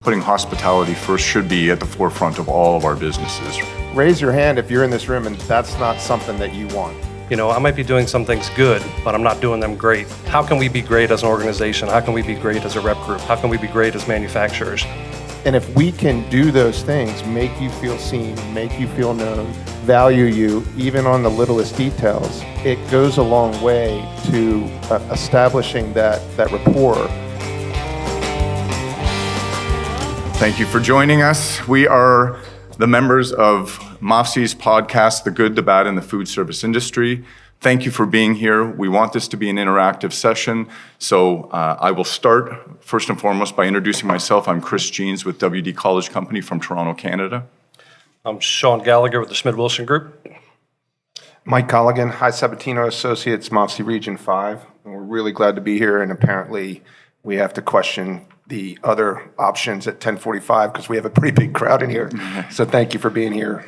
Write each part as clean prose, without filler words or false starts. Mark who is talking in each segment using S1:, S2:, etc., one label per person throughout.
S1: Putting hospitality first should be at the forefront of all of our businesses.
S2: Raise your hand if you're in this room and that's not something that you want.
S3: You know, I might be doing some things good, but I'm not doing them great. How can we be great as an organization? How can we be great as a rep group? How can we be great as manufacturers?
S2: And if we can do those things, make you feel seen, make you feel known, value you, even on the littlest details, it goes a long way to establishing that rapport.
S1: Thank you for joining us. We are the members of MAFSI's podcast, The Good, the Bad, and the Foodservice Industry. Thank you for being here. We want this to be an interactive session. So I will start first and foremost by introducing myself. I'm Chris Jeans with WD College Company from Toronto, Canada.
S3: I'm Sean Gallagher with the Schmidt-Wilson Group.
S2: Mike Colligan, High Sabatino Associates, MAFSI Region 5. And we're really glad to be here, and apparently we have to question the other options at 10:45 because we have a pretty big crowd in here. So thank you for being here.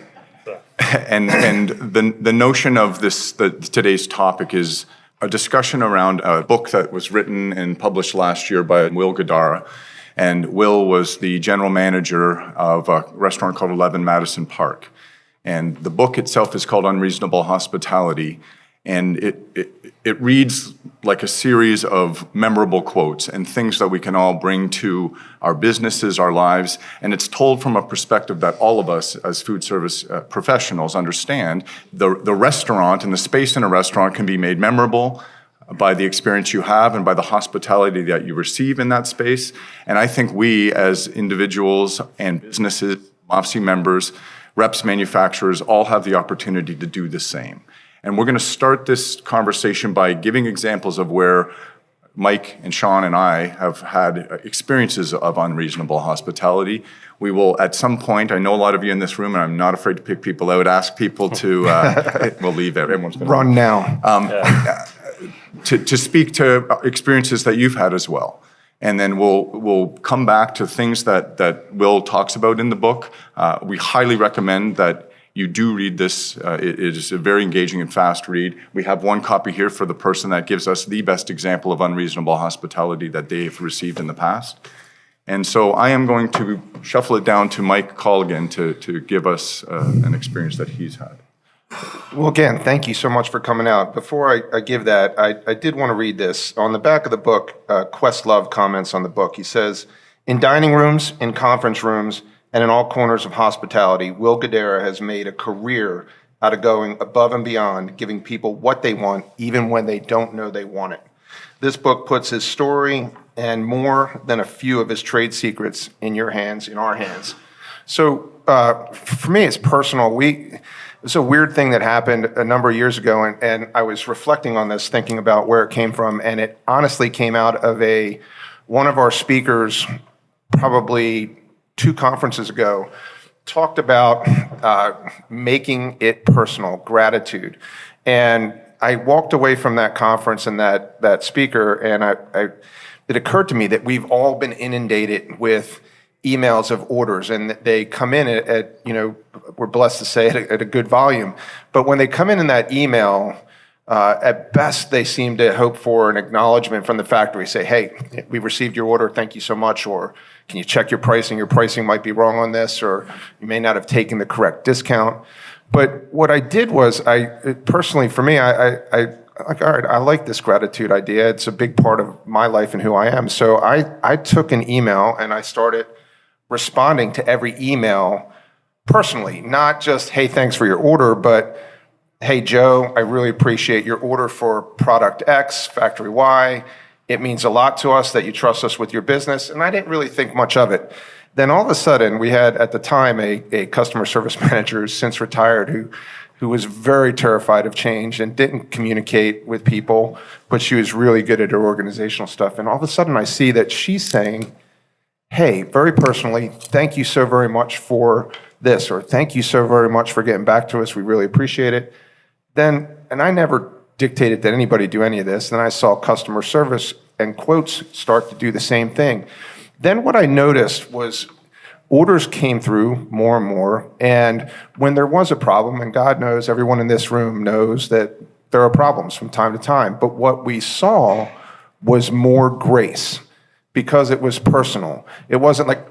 S1: And the notion of today's topic is a discussion around a book that was written and published last year by Will Guidara. And Will was the general manager of a restaurant called 11 Madison Park. And the book itself is called Unreasonable Hospitality. And it reads like a series of memorable quotes and things that we can all bring to our businesses, our lives. And it's told from a perspective that all of us as food service professionals understand. The restaurant and the space in a restaurant can be made memorable by the experience you have and by the hospitality that you receive in that space. And I think we as individuals and businesses, MAFSI members, reps, manufacturers, all have the opportunity to do the same. And we're going to start this conversation by giving examples of where Mike and Sean and I have had experiences of unreasonable hospitality. We will, at some point, I know a lot of you in this room, and I'm not afraid to pick people out, ask people to, we'll leave it. Everyone's going to
S2: run now.
S1: To speak to experiences that you've had as well. And then we'll come back to things that Will talks about in the book. We highly recommend that you do read this. It is a very engaging and fast read. We have one copy here for the person that gives us the best example of unreasonable hospitality that they've received in the past. And so I am going to shuffle it down to Mike Colligan to give us an experience that he's had.
S2: Well, again, thank you so much for coming out. Before I give that, I did want to read this. On the back of the book, Questlove comments on the book. He says, in dining rooms, in conference rooms, and in all corners of hospitality, Will Guidara has made a career out of going above and beyond, giving people what they want, even when they don't know they want it. This book puts his story and more than a few of his trade secrets in your hands, in our hands. So for me, it's personal. It's a weird thing that happened a number of years ago, and I was reflecting on this, thinking about where it came from, and it honestly came out of one of our speakers, probably 2 conferences ago, talked about making it personal, gratitude. And I walked away from that conference and that speaker, and it occurred to me that we've all been inundated with emails of orders, and they come in at we're blessed to say at a good volume. But when they come in that email, at best, they seem to hope for an acknowledgement from the factory. Say, hey, we received your order, thank you so much, or can you check your pricing? Your pricing might be wrong on this, or you may not have taken the correct discount. But what I did was, personally, for me, I like, all right, I like this gratitude idea. It's a big part of my life and who I am. So I took an email and I started responding to every email personally, not just, hey, thanks for your order, but hey, Joe, I really appreciate your order for product X, factory Y. It means a lot to us that you trust us with your business. And I didn't really think much of it. Then all of a sudden, we had at the time a customer service manager who's since retired who was very terrified of change and didn't communicate with people, but she was really good at her organizational stuff. And all of a sudden, I see that she's saying, hey, very personally, thank you so very much for this, or thank you so very much for getting back to us. We really appreciate it. Then, and I never dictated that anybody do any of this. Then I saw customer service and quotes start to do the same thing. Then what I noticed was orders came through more and more. And when there was a problem, and God knows, everyone in this room knows that there are problems from time to time. But what we saw was more grace because it was personal. It wasn't like,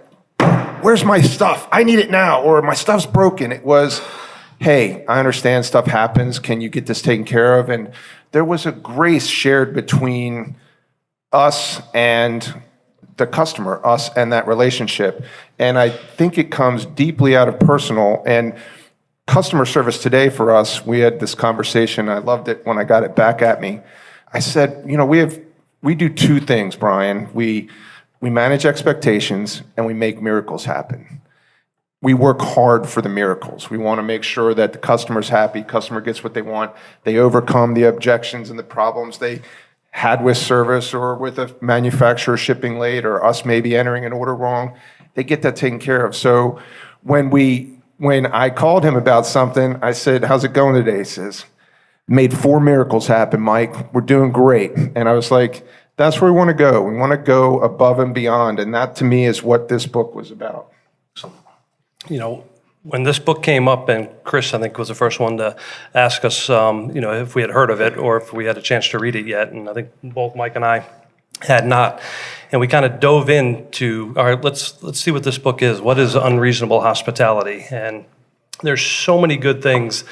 S2: where's my stuff? I need it now, or my stuff's broken. It was, hey, I understand stuff happens. Can you get this taken care of? And there was a grace shared between us and the customer, us and that relationship. And I think it comes deeply out of personal and customer service today for us. We had this conversation. I loved it when I got it back at me. I said, we do two things, Brian. We manage expectations and we make miracles happen. We work hard for the miracles. We want to make sure that the customer's happy, customer gets what they want, they overcome the objections and the problems they had with service or with a manufacturer shipping late or us maybe entering an order wrong. They get that taken care of. So when I called him about something, I said, how's it going today? He says, made 4 miracles happen, Mike. We're doing great. And I was like, that's where we want to go. We want to go above and beyond. And that to me is what this book was about.
S3: When this book came up, and Chris, I think, was the first one to ask us, if we had heard of it or if we had a chance to read it yet. And I think both Mike and I had not. And we kind of dove into, all right, let's see what this book is. What is Unreasonable Hospitality? And there's so many good things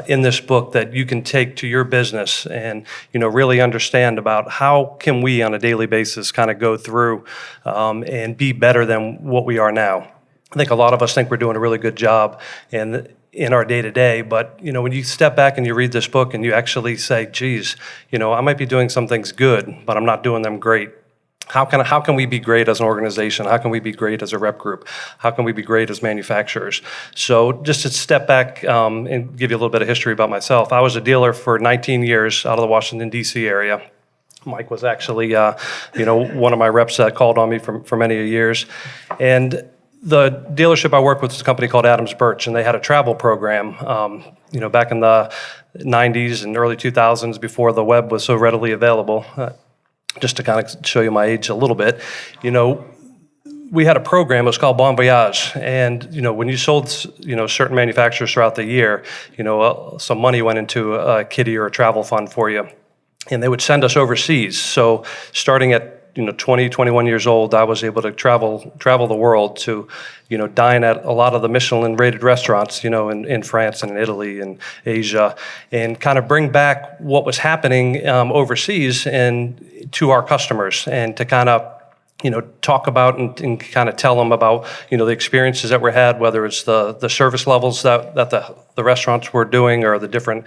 S3: in this book that you can take to your business and, really understand about how can we on a daily basis kind of go through and be better than what we are now. I think a lot of us think we're doing a really good job in our day-to-day, but when you step back and you read this book and you actually say, geez, I might be doing some things good, but I'm not doing them great. How can we be great as an organization? How can we be great as a rep group? How can we be great as manufacturers? So just to step back and give you a little bit of history about myself, I was a dealer for 19 years out of the Washington, D.C. area. Mike was actually, one of my reps that called on me for many years. And the dealership I worked with was a company called Adams Birch, and they had a travel program, back in the 90s and early 2000s before the web was so readily available. Just to kind of show you my age a little bit, we had a program, it was called Bon Voyage, and when you sold certain manufacturers throughout the year, some money went into a kitty or a travel fund for you, and they would send us overseas. So starting at 20, 21 years old, I was able to travel the world to, dine at a lot of the Michelin-rated restaurants, in France and in Italy and Asia, and kind of bring back what was happening overseas and to our customers, and to kind of talk about and kind of tell them about, the experiences that were had, whether it's the service levels that the restaurants were doing, or the different,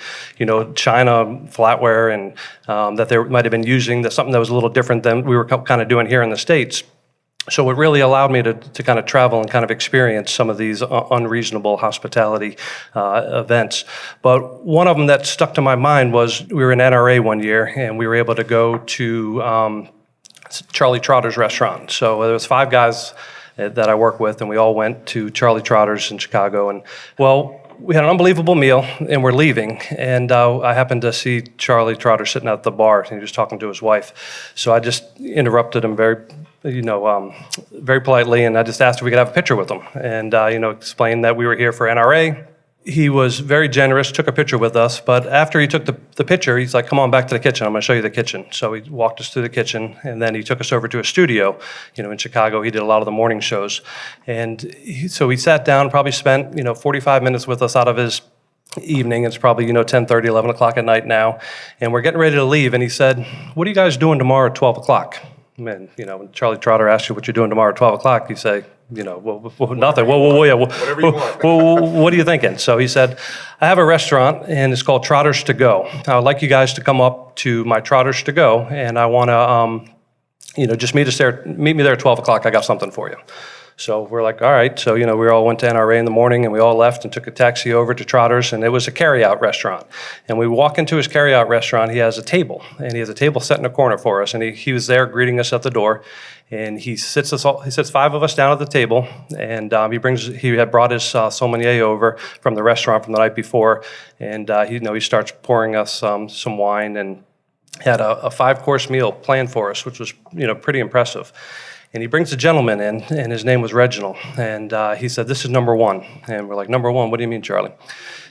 S3: China flatware and that they might have been using, that's something that was a little different than we were kind of doing here in the States. So it really allowed me to kind of travel and kind of experience some of these unreasonable hospitality events. But one of them that stuck to my mind was we were in NRA one year, and we were able to go to Charlie Trotter's restaurant. So there was 5 guys that I work with, and we all went to Charlie Trotter's in Chicago. And we had an unbelievable meal, and we're leaving. And I happened to see Charlie Trotter sitting at the bar, and he was talking to his wife. So I just interrupted him very politely, and I just asked if we could have a picture with him, and explained that we were here for NRA. He was very generous, took a picture with us, but after he took the picture, he's like, come on back to the kitchen, I'm gonna show you the kitchen. So he walked us through the kitchen, and then he took us over to a studio, in Chicago. He did a lot of the morning shows. And so he sat down, probably spent, 45 minutes with us out of his evening. It's probably, 10:30, 11 o'clock at night now. And we're getting ready to leave, and he said, what are you guys doing tomorrow at 12 o'clock? And, when Charlie Trotter asks you what you're doing tomorrow at 12 o'clock, you say, nothing.
S2: Whatever you want.
S3: What are you thinking? So he said, I have a restaurant, and it's called Trotter's To Go. I would like you guys to come up to my Trotter's To Go, and I want to, just meet me there at 12 o'clock. I got something for you. So we're like, all right. So, we all went to NRA in the morning, and we all left and took a taxi over to Trotter's, and it was a carryout restaurant. And we walk into his carryout restaurant. He has a table, and he has a table set in a corner for us. And he was there greeting us at the door. And he sits 5 of us down at the table, and he had brought his sommelier over from the restaurant from the night before, and he starts pouring us some wine, and had a 5-course meal planned for us, which was pretty impressive. And he brings a gentleman in, and his name was Reginald, and he said, this is number 1. And we're like, number 1, what do you mean, Charlie?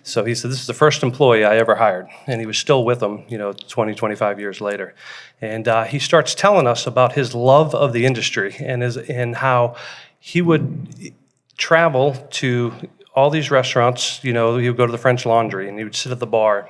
S3: So he said, this is the first employee I ever hired. And he was still with them, 20, 25 years later. And he starts telling us about his love of the industry, and how he would travel to all these restaurants. You know, he would go to the French Laundry, and he would sit at the bar,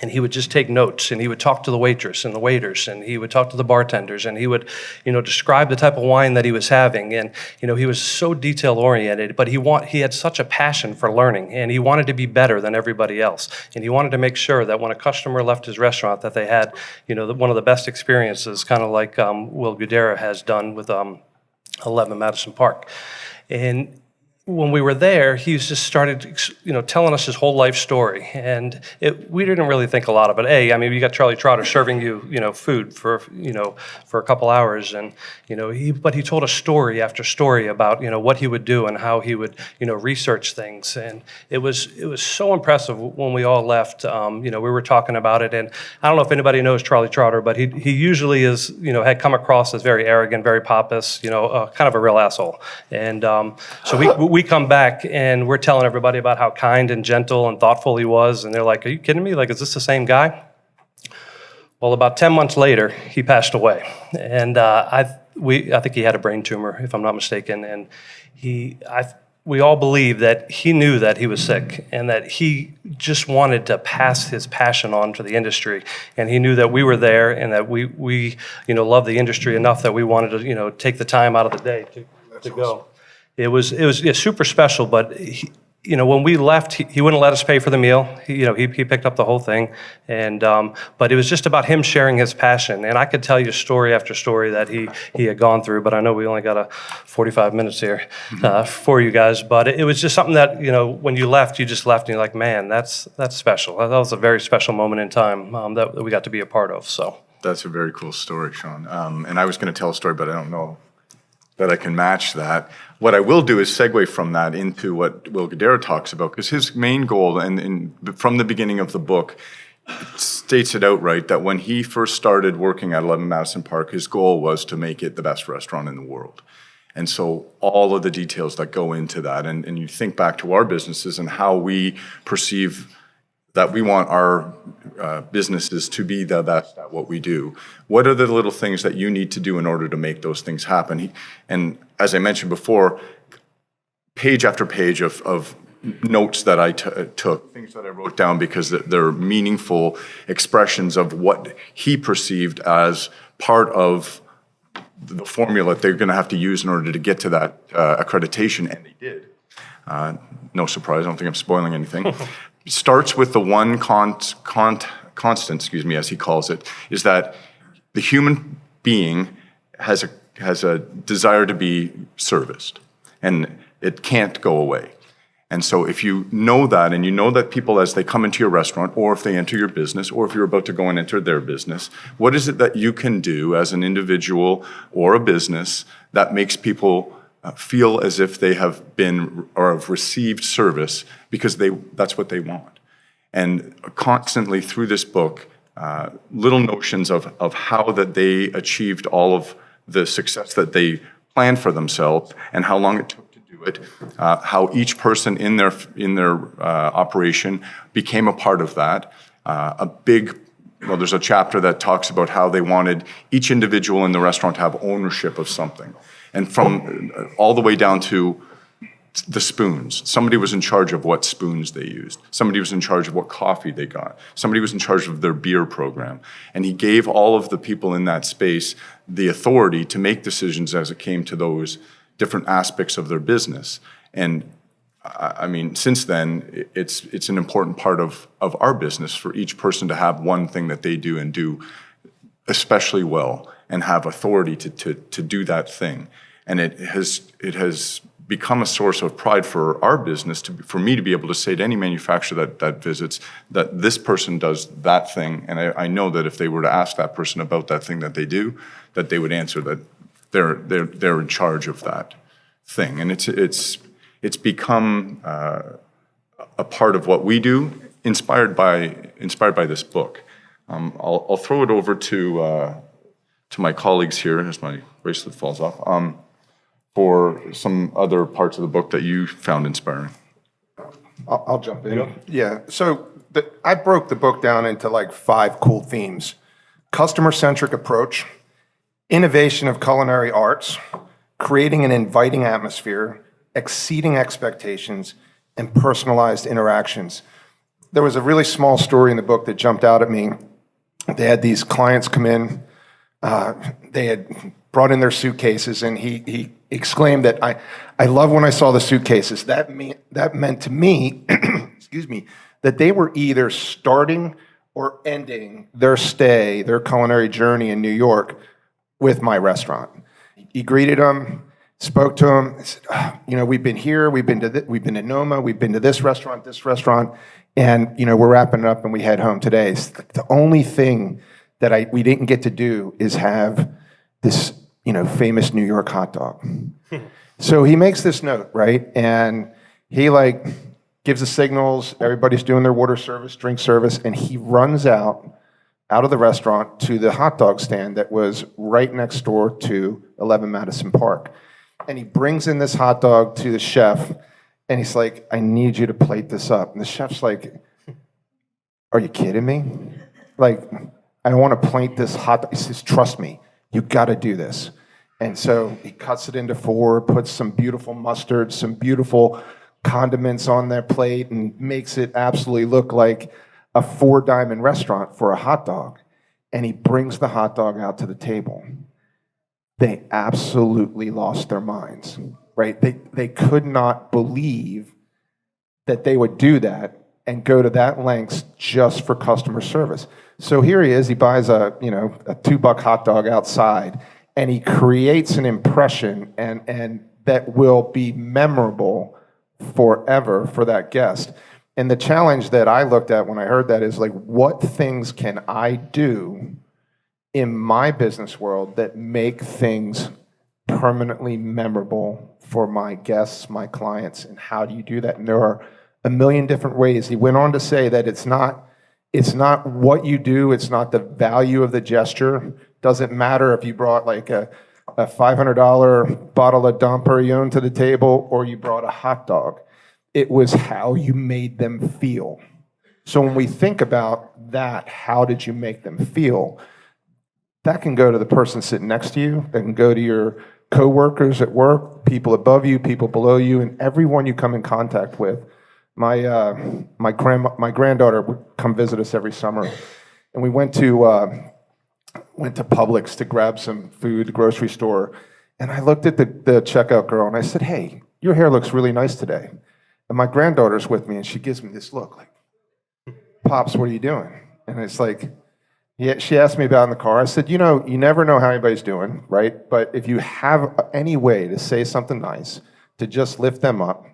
S3: and he would just take notes, and he would talk to the waitress and the waiters, and he would talk to the bartenders, and he would, you know, describe the type of wine that he was having. And, you know, he was so detail-oriented, but he had such a passion for learning, and he wanted to be better than everybody else. And he wanted to make sure that when a customer left his restaurant, that they had, you know, one of the best experiences, kind of like Will Guidara has done with 11 Madison Park. And when we were there, he just started, you know, telling us his whole life story, and we didn't really think a lot of it. I mean, you got Charlie Trotter serving you, you know, food for a couple hours, and you know, but he told us story after story about, you know, what he would do and how he would, you know, research things, and it was so impressive when we all left. You know, we were talking about it, and I don't know if anybody knows Charlie Trotter, but he usually is, you know, had come across as very arrogant, very pompous, you know, kind of a real asshole, and so we come back and we're telling everybody about how kind and gentle and thoughtful he was, and they're like, "Are you kidding me? Like, is this the same guy?" Well, about 10 months later, he passed away, and I think he had a brain tumor, if I'm not mistaken, and we all believe that he knew that he was sick and that he just wanted to pass his passion on to the industry, and he knew that we were there and that we you know, loved the industry enough that we wanted to, you know, take the time out of the day to go. It was super special, but you know, when we left, he wouldn't let us pay for the meal. He picked up the whole thing, and but it was just about him sharing his passion. And I could tell you story after story that he had gone through, but I know we only got 45 minutes here for you guys. But it was just something that, you know, when you left, you just left and you're like, man, that's special. That was a very special moment in time that we got to be a part of. So
S1: That's a very cool story, Sean. And I was going to tell a story, but I don't know that I can match that. What I will do is segue from that into what Will Guidara talks about, because his main goal, and from the beginning of the book, it states it outright that when he first started working at 11 Madison Park, his goal was to make it the best restaurant in the world. And so all of the details that go into that, and you think back to our businesses and how we perceive that we want our businesses to be the best at what we do. What are the little things that you need to do in order to make those things happen? And as I mentioned before, page after page of notes that I took, things that I wrote down because they're meaningful expressions of what he perceived as part of the formula they're going to have to use in order to get to that accreditation, and they did. No surprise, I don't think I'm spoiling anything. Starts with the one constant, as he calls it, is that the human being has a desire to be serviced, and it can't go away. And so if you know that, and you know that people, as they come into your restaurant, or if they enter your business, or if you're about to go and enter their business, what is it that you can do as an individual or a business that makes people feel as if they have been or have received service because that's what they want? And constantly through this book, little notions of how that they achieved all of the success that they planned for themselves and how long it took to do it, how each person in their operation became a part of that. There's a chapter that talks about how they wanted each individual in the restaurant to have ownership of something. And from all the way down to the spoons. Somebody was in charge of what spoons they used. Somebody was in charge of what coffee they got. Somebody was in charge of their beer program. And he gave all of the people in that space the authority to make decisions as it came to those different aspects of their business. And I mean, since then, it's an important part of our business for each person to have one thing that they do and do especially well and have authority to do that thing. And it has become a source of pride for our business, for me to be able to say to any manufacturer that visits that this person does that thing. And I know that if they were to ask that person about that thing that they do, that they would answer that they're in charge of that thing. And it's become a part of what we do, inspired by this book. I'll throw it over to my colleagues here as my bracelet falls off. For some other parts of the book that you found inspiring.
S2: I'll jump in. Yeah, so I broke the book down into like 5 cool themes. Customer-centric approach, innovation of culinary arts, creating an inviting atmosphere, exceeding expectations, and personalized interactions. There was a really small story in the book that jumped out at me. They had these clients come in. They had brought in their suitcases, and he exclaimed that I love when I saw the suitcases. That meant to me, excuse me, that they were either starting or ending their stay, their culinary journey in New York with my restaurant. He greeted them, spoke to them, said, we've been here, we've been to Noma, we've been to this restaurant, and we're wrapping it up and we head home today. It's the only thing that we didn't get to do is have this, famous New York hot dog. So he makes this note, right? And he gives the signals, everybody's doing their water service, drink service, and he runs out of the restaurant to the hot dog stand that was right next door to 11 Madison Park. And he brings in this hot dog to the chef, and he's like, I need you to plate this up. And the chef's like, are you kidding me? I want to plate this hot dog. He says, trust me, you got to do this. And so he cuts it into 4, puts some beautiful mustard, some beautiful condiments on their plate, and makes it absolutely look like a 4-diamond restaurant for a hot dog. And he brings the hot dog out to the table. They absolutely lost their minds, right? They could not believe that they would do that and go to that lengths just for customer service. So here he is, he buys a $2 hot dog outside, and he creates an impression and that will be memorable forever for that guest. And the challenge that I looked at when I heard that is what things can I do in my business world that make things permanently memorable for my guests, my clients, and how do you do that? And there are a million different ways. He went on to say that it's not what you do, it's not the value of the gesture. Doesn't matter if you brought a $500 bottle of Dom Perignon to the table or you brought a hot dog. It was how you made them feel. So when we think about that, how did you make them feel? That can go to the person sitting next to you. That can go to your coworkers at work, people above you, people below you, and everyone you come in contact with. My granddaughter would come visit us every summer, and we went to Publix to grab some food, the grocery store, and I looked at the checkout girl and I said, "Hey, your hair looks really nice today." And my granddaughter's with me, and she gives me this look like, "Pops, what are you doing?" And it's like, yeah, she asked me about in the car. I said, you never know how anybody's doing, right? But if you have any way to say something nice, to just lift them up,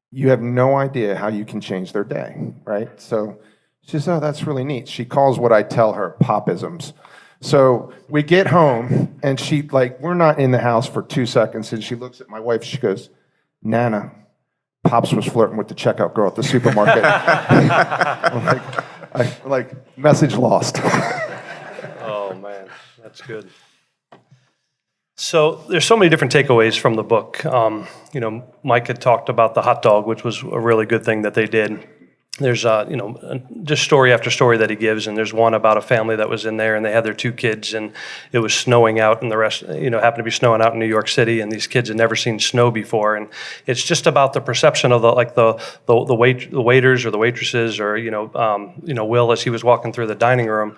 S2: you have no idea how you can change their day, right? So she says, oh, that's really neat. She calls what I tell her popisms. So we get home, and we're not in the house for 2 seconds, and she looks at my wife, she goes, Nana, Pops was flirting with the checkout girl at the supermarket. Message lost.
S3: Oh, man, that's good. So there's so many different takeaways from the book. Mike had talked about the hot dog, which was a really good thing that they did. There's, just story after story that he gives, and there's one about a family that was in there, and they had their 2 kids, and it was snowing out, and the rest, happened to be snowing out in New York City, and these kids had never seen snow before, and it's just about the perception of the waiters or the waitresses, or Will, as he was walking through the dining room,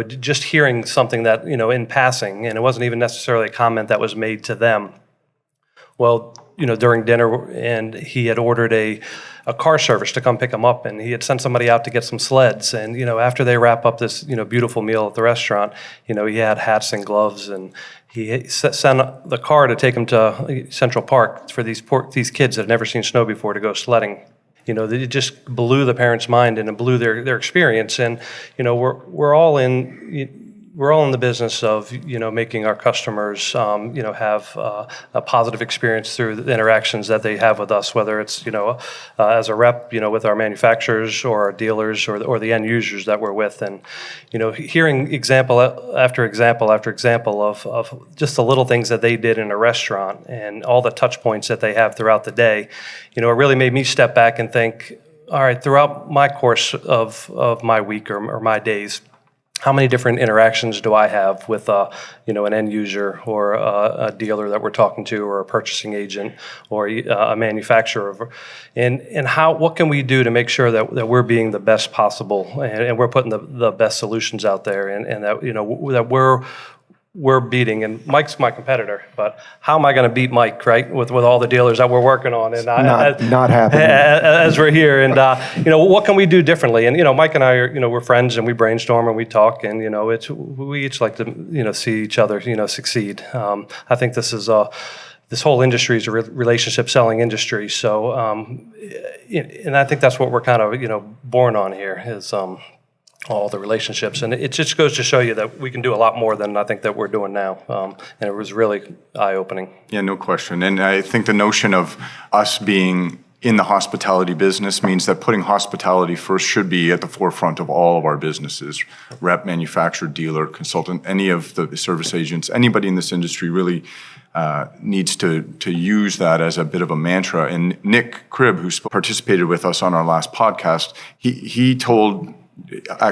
S3: just hearing something that in passing, and it wasn't even necessarily a comment that was made to them. Well, during dinner, and he had ordered a car service to come pick him up, and he had sent somebody out to get some sleds. And, after they wrap up this, beautiful meal at the restaurant, he had hats and gloves, and he sent the car to take him to Central Park for these kids that had never seen snow before to go sledding. It just blew the parents' mind, and it blew their experience. And, we're all in the business of making our customers have a positive experience through the interactions that they have with us, whether it's as a rep with our manufacturers or our dealers or the end users that we're with, and hearing example after example after example of just the little things that they did in a restaurant and all the touch points that they have throughout the day, it really made me step back and think, all right, throughout my course of my week or my days, how many different interactions do I have with an end user or a dealer that we're talking to, or a purchasing agent, or a manufacturer, and what can we do to make sure that we're being the best possible, and we're putting the best solutions out there, and that that we're beating, and Mike's my competitor, but how am I going to beat Mike, right? With all the dealers that we're working on, and
S2: Not happening.
S3: as we're here, and what can we do differently? And Mike and I are we're friends, and we brainstorm and we talk, and we each like to see each other succeed. I think this whole industry is a relationship selling industry, so and I think that's what we're kind of born on here is. All the relationships, and it just goes to show you that we can do a lot more than I think that we're doing now, and it was really eye-opening.
S1: Yeah, no question. And I think the notion of us being in the hospitality business means that putting hospitality first should be at the forefront of all of our businesses. Rep, manufacturer, dealer, consultant, any of the service agents, anybody in this industry really needs to use that as a bit of a mantra. And Nick Cribb, who participated with us on our last podcast, he told...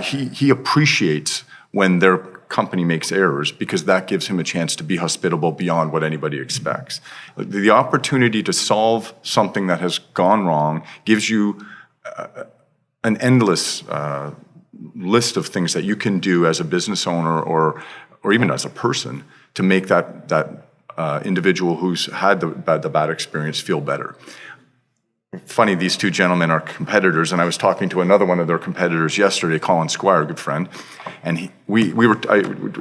S1: He appreciates when their company makes errors because that gives him a chance to be hospitable beyond what anybody expects. The opportunity to solve something that has gone wrong gives you an endless list of things that you can do as a business owner or even as a person to make that individual who's had the bad experience feel better. Funny, these two gentlemen are competitors, and I was talking to another one of their competitors yesterday, Colin Squire, a good friend, and I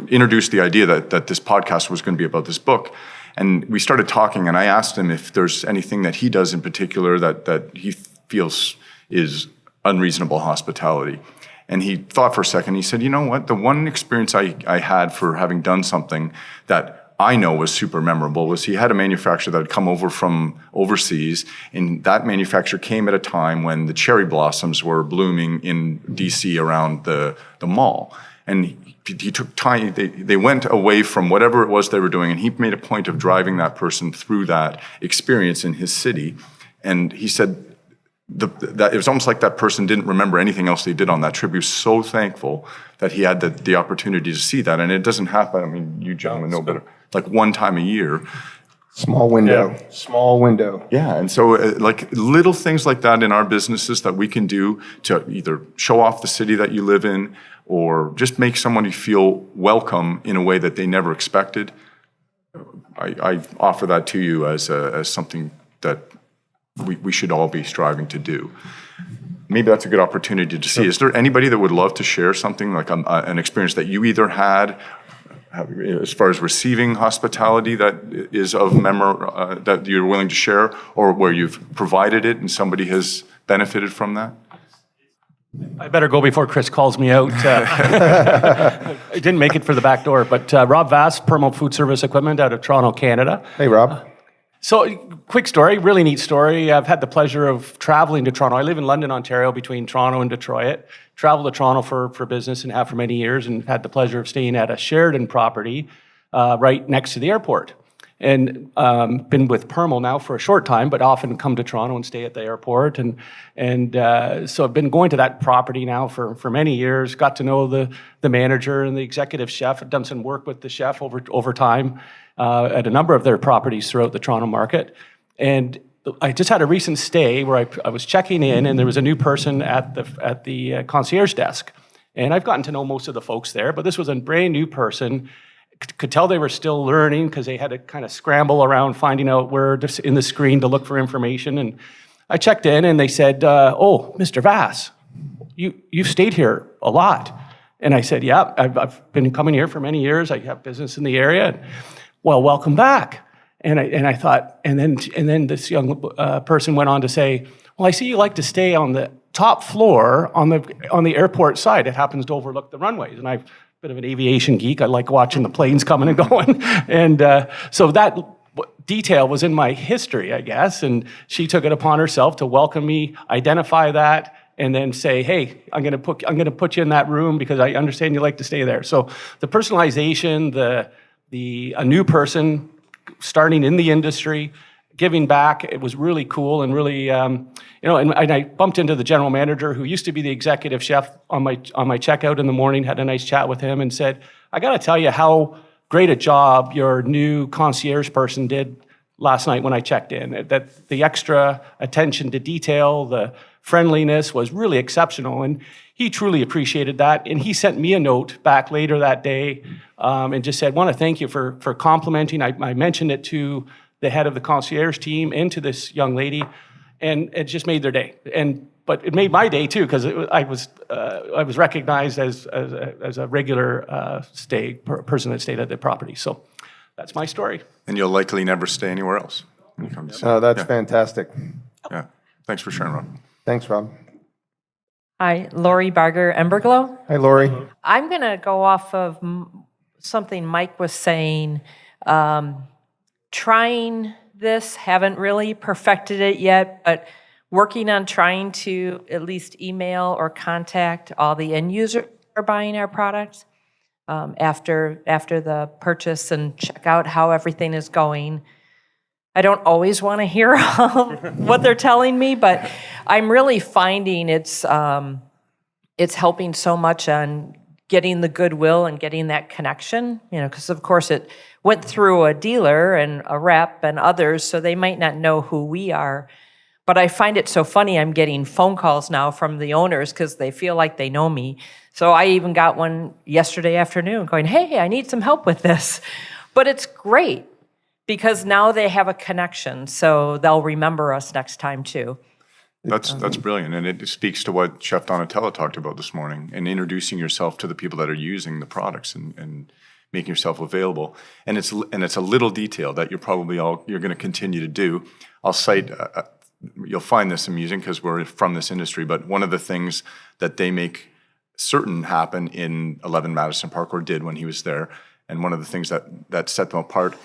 S1: introduced the idea that this podcast was going to be about this book, and we started talking, and I asked him if there's anything that he does in particular that he feels is unreasonable hospitality. And he thought for a second, he said, you know what, the one experience I had for having done something that I know was super memorable was he had a manufacturer that had come over from overseas, and that manufacturer came at a time when the cherry blossoms were blooming in DC around the mall. And he took time, they went away from whatever it was they were doing, and he made a point of driving that person through that experience in his city. And he said that it was almost like that person didn't remember anything else they did on that trip. He was so thankful that he had the opportunity to see that. And it doesn't happen, I mean, you gentlemen know better, like one time a year.
S2: Small window.
S1: Yeah, and so like little things like that in our businesses that we can do to either show off the city that you live in or just make somebody feel welcome in a way that they never expected. I offer that to you as something that we should all be striving to do. Maybe that's a good opportunity to see. Is there anybody that would love to share something like an experience that you either had as far as receiving hospitality that is of memory that you're willing to share, or where you've provided it and somebody has benefited from that?
S4: I better go before Chris calls me out. I didn't make it for the back door, but Rob Vass, Permul Foodservice Equipment out of Toronto, Canada.
S2: Hey, Rob.
S4: So, quick story, really neat story. I've had the pleasure of traveling to Toronto. I live in London, Ontario, between Toronto and Detroit. Traveled to Toronto for business and have for many years, and had the pleasure of staying at a Sheridan property right next to the airport. And been with Permul now for a short time, but often come to Toronto and stay at the airport. And so I've been going to that property now for many years. Got to know the manager and the executive chef. I've done some work with the chef over time at a number of their properties throughout the Toronto market. And I just had a recent stay where I was checking in, and there was a new person at the concierge desk. And I've gotten to know most of the folks there, but this was a brand new person. Could tell they were still learning because they had to kind of scramble around finding out where in the screen to look for information. And I checked in, and they said, "Oh, Mr. Vass, you've stayed here a lot." And I said, "Yeah, I've been coming here for many years. I have business in the area." Well, welcome back. And I thought, and then this young person went on to say, "Well, I see you like to stay on the top floor on the airport side. It happens to overlook the runways." And I'm a bit of an aviation geek. I like watching the planes coming and going. And so that detail was in my history, I guess. And she took it upon herself to welcome me, identify that, and then say, "Hey, I'm going to put you in that room because I understand you like to stay there." So the personalization, a new person starting in the industry, giving back. It was really cool and really, and I bumped into the general manager who used to be the executive chef on my checkout in the morning, had a nice chat with him and said, I got to tell you how great a job your new concierge person did last night when I checked in. That the extra attention to detail, the friendliness was really exceptional. And he truly appreciated that. And he sent me a note back later that day and just said, want to thank you for complimenting. I mentioned it to the head of the concierge team and to this young lady, and it just made their day. But it made my day too, because I was recognized as a regular person that stayed at the property. So that's my story.
S1: And you'll likely never stay anywhere else. When you come to see
S2: Oh,
S1: it.
S2: that's
S1: Yeah.
S2: fantastic.
S1: Yeah. Thanks for sharing, Rob.
S2: Thanks, Rob.
S5: Hi, Lori Barger, EmberGlo.
S2: Hey, Lori.
S5: I'm going to go off of something Mike was saying. Trying this, haven't really perfected it yet, but working on trying to at least email or contact all the end users who are buying our products after the purchase and check out how everything is going. I don't always want to hear what they're telling me, but I'm really finding it's helping so much on getting the goodwill and getting that connection, because of course it went through a dealer and a rep and others, so they might not know who we are. But I find it so funny, I'm getting phone calls now from the owners because they feel like they know me. So I even got one yesterday afternoon going, hey, I need some help with this. But it's great because now they have a connection, so they'll remember us next time too.
S1: That's brilliant, and it speaks to what Chef Donatella talked about this morning, and introducing yourself to the people that are using the products and making yourself available. And it's a little detail that you're going to continue to do. I'll cite. You'll find this amusing because we're from this industry, but one of the things that they make certain happen in 11 Madison Park, or did when he was there, and one of the things that set them apart,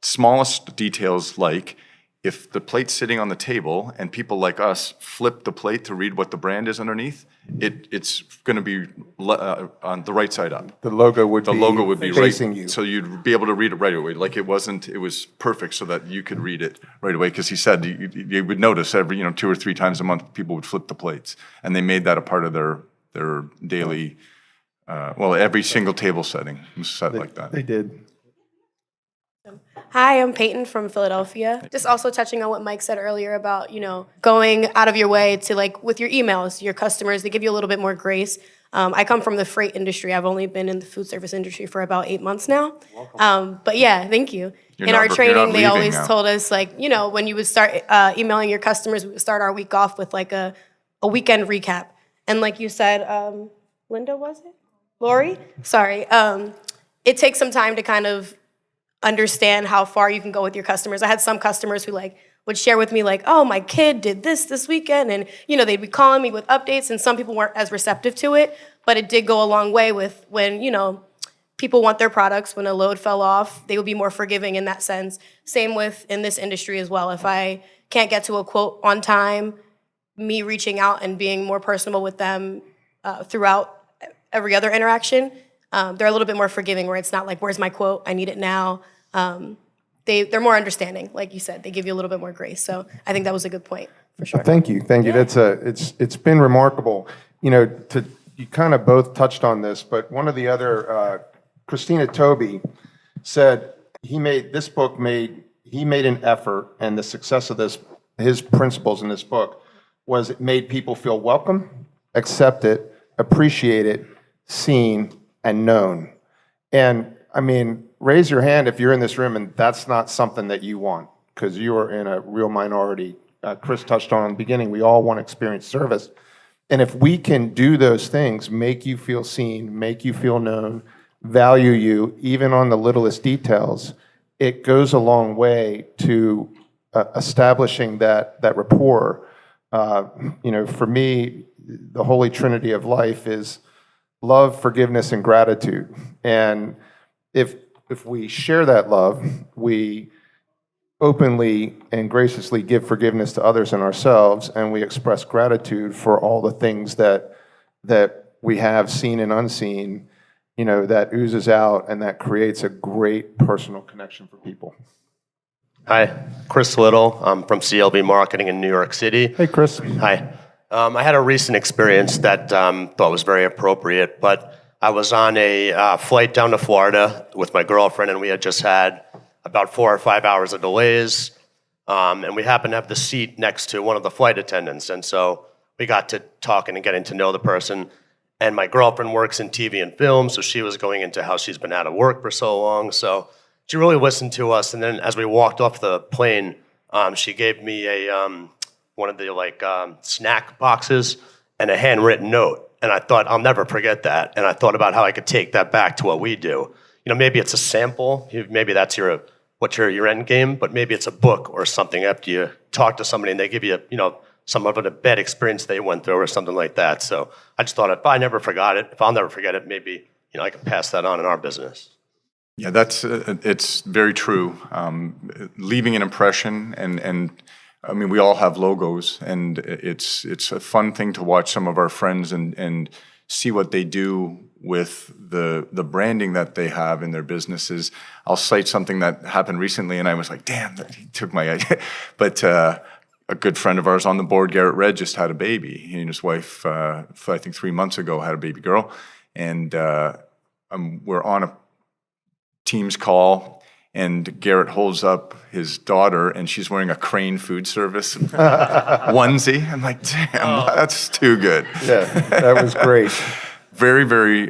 S1: smallest details like, if the plate's sitting on the table and people like us flip the plate to read what the brand is underneath, it's going to be on the right side up.
S2: The logo would
S1: be
S2: facing
S1: right,
S2: you.
S1: so you'd be able to read it right away. Like it was perfect so that you could read it right away. Because he said you would notice every 2 or 3 times a month people would flip the plates, and they made that a part of their daily. Every single table setting was set like that.
S2: They did.
S6: Hi, I'm Peyton from Philadelphia. Just also touching on what Mike said earlier about, going out of your way to, like, with your emails, your customers, they give you a little bit more grace. I come from the freight industry. I've only been in the food service industry for about 8 months now. But yeah, thank you. In our training, they always told us, like, when you would start emailing your customers, we would start our week off with like a weekend recap. And like you said, Linda, was it? Lori? Sorry. It takes some time to kind of understand how far you can go with your customers. I had some customers who would share with me oh, my kid did this weekend, and they'd be calling me with updates, and some people weren't as receptive to it, but it did go a long way with when people want their products. When a load fell off, they would be more forgiving in that sense. Same with in this industry as well. If I can't get to a quote on time, me reaching out and being more personable with them throughout every other interaction, they're a little bit more forgiving, where it's not like, where's my quote? I need it now. They're more understanding, like you said. They give you a little bit more grace. So I think that was a good point, for sure.
S2: Thank you. It's been remarkable. You kind of both touched on this, but one of the other, Christina Toby said he made an effort, and the success of his principles in this book was it made people feel welcome, accepted, appreciated, seen, and known. And I mean, raise your hand if you're in this room and that's not something that you want, because you are in a real minority. Chris touched on in the beginning, we all want experienced service. And if we can do those things, make you feel seen, make you feel known, value you, even on the littlest details, it goes a long way to establishing that rapport. For me, the holy trinity of life is love, forgiveness, and gratitude. And if we share that love, we openly and graciously give forgiveness to others and ourselves, and we express gratitude for all the things that we have seen and unseen, that oozes out, and that creates a great personal connection for people.
S7: Hi, Chris Little. I'm from CLB Marketing in New York City.
S2: Hey, Chris.
S7: Hi. I had a recent experience that thought was very appropriate, but I was on a flight down to Florida with my girlfriend, and we had just had about 4 or 5 hours of delays, and we happened to have the seat next to one of the flight attendants, and so we got to talking and getting to know the person. And my girlfriend works in TV and film, so she was going into how she's been out of work for so long. So she really listened to us. And then as we walked off the plane, she gave me one of the snack boxes and a handwritten note. And I thought, I'll never forget that. And I thought about how I could take that back to what we do. Maybe it's a sample. Maybe that's what's your end game. But maybe it's a book or something after you talk to somebody and they give you, some of a bad experience they went through or something like that. So I just thought if I'll never forget it, maybe, I can pass that on in our business.
S1: Yeah, it's very true. Leaving an impression, and I mean, we all have logos, and it's a fun thing to watch some of our friends and see what they do with the branding that they have in their businesses. I'll cite something that happened recently, and I was like, damn, he took my idea. But a good friend of ours on the board, Garrett Red, just had a baby. He and his wife, I think 3 months ago, had a baby girl. And we're on a Teams call, and Garrett holds up his daughter, and she's wearing a Crane Foodservice onesie. I'm like, damn, that's too good.
S2: Yeah, that was great.
S1: Very, very,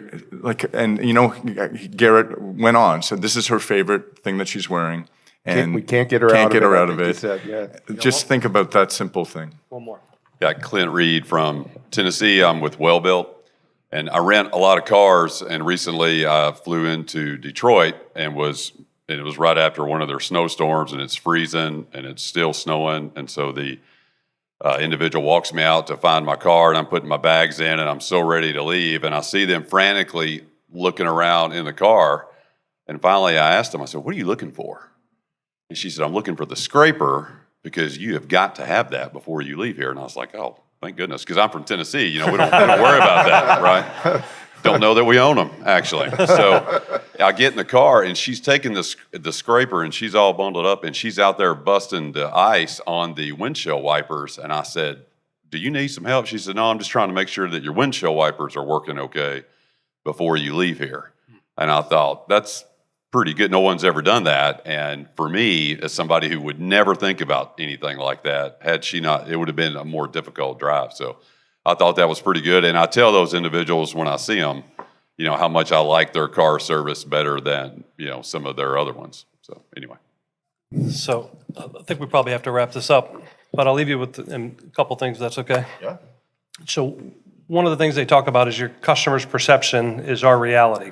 S1: Garrett went on. So this is her favorite thing that she's wearing. And
S2: We can't get her out of it.
S1: Said,
S2: yeah.
S1: Just think about that simple thing.
S3: One more.
S8: Got Clint Reed from Tennessee. I'm with Wellbilt, and I rent a lot of cars. And recently, I flew into Detroit, and it was right after one of their snowstorms, and it's freezing and it's still snowing. And so the individual walks me out to find my car, and I'm putting my bags in, and I'm so ready to leave. And I see them frantically looking around in the car. And finally, I asked them, I said, "What are you looking for?" And she said, "I'm looking for the scraper because you have got to have that before you leave here." And I was like, "Oh, thank goodness," because I'm from Tennessee. We don't worry about that, right? Don't know that we own them, actually. So I get in the car, and she's taking the scraper, and she's all bundled up, and she's out there busting the ice on the windshield wipers. And I said, "Do you need some help?" She said, "No, I'm just trying to make sure that your windshield wipers are working okay before you leave here." And I thought, that's pretty good. No one's ever done that. And for me, as somebody who would never think about anything like that, had she not, it would have been a more difficult drive. So I thought that was pretty good. And I tell those individuals when I see them, how much I like their car service better than, some of their other ones. So anyway.
S3: So I think we probably have to wrap this up, but I'll leave you with a couple things, if that's okay.
S2: Yeah.
S3: So one of the things they talk about is your customer's perception is our reality.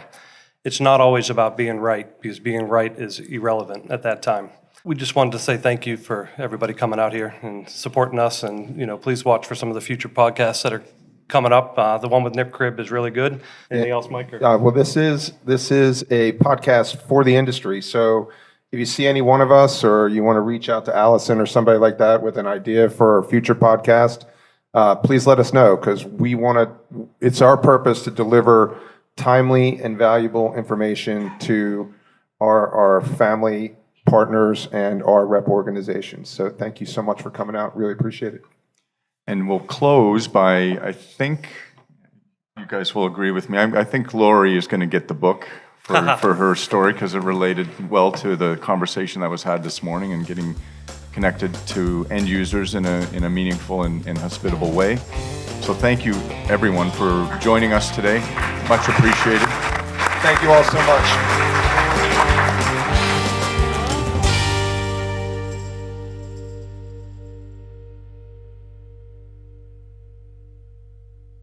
S3: It's not always about being right, because being right is irrelevant at that time. We just wanted to say thank you for everybody coming out here and supporting us, and please watch for some of the future podcasts that are coming up. The one with Nip Crib is really good. Anything else, Mike?
S2: Well, this is a podcast for the industry. So if you see any one of us, or you want to reach out to Allison or somebody like that with an idea for a future podcast, please let us know, because it's our purpose to deliver timely and valuable information to our family partners and our rep organizations. So thank you so much for coming out. Really appreciate it.
S1: And we'll close by, I think you guys will agree with me, I think Lori is going to get the book for her story, because it related well to the conversation that was had this morning, and getting connected to end users in a meaningful and hospitable way. So thank you, everyone, for joining us today. Much appreciated.
S2: Thank you all so much.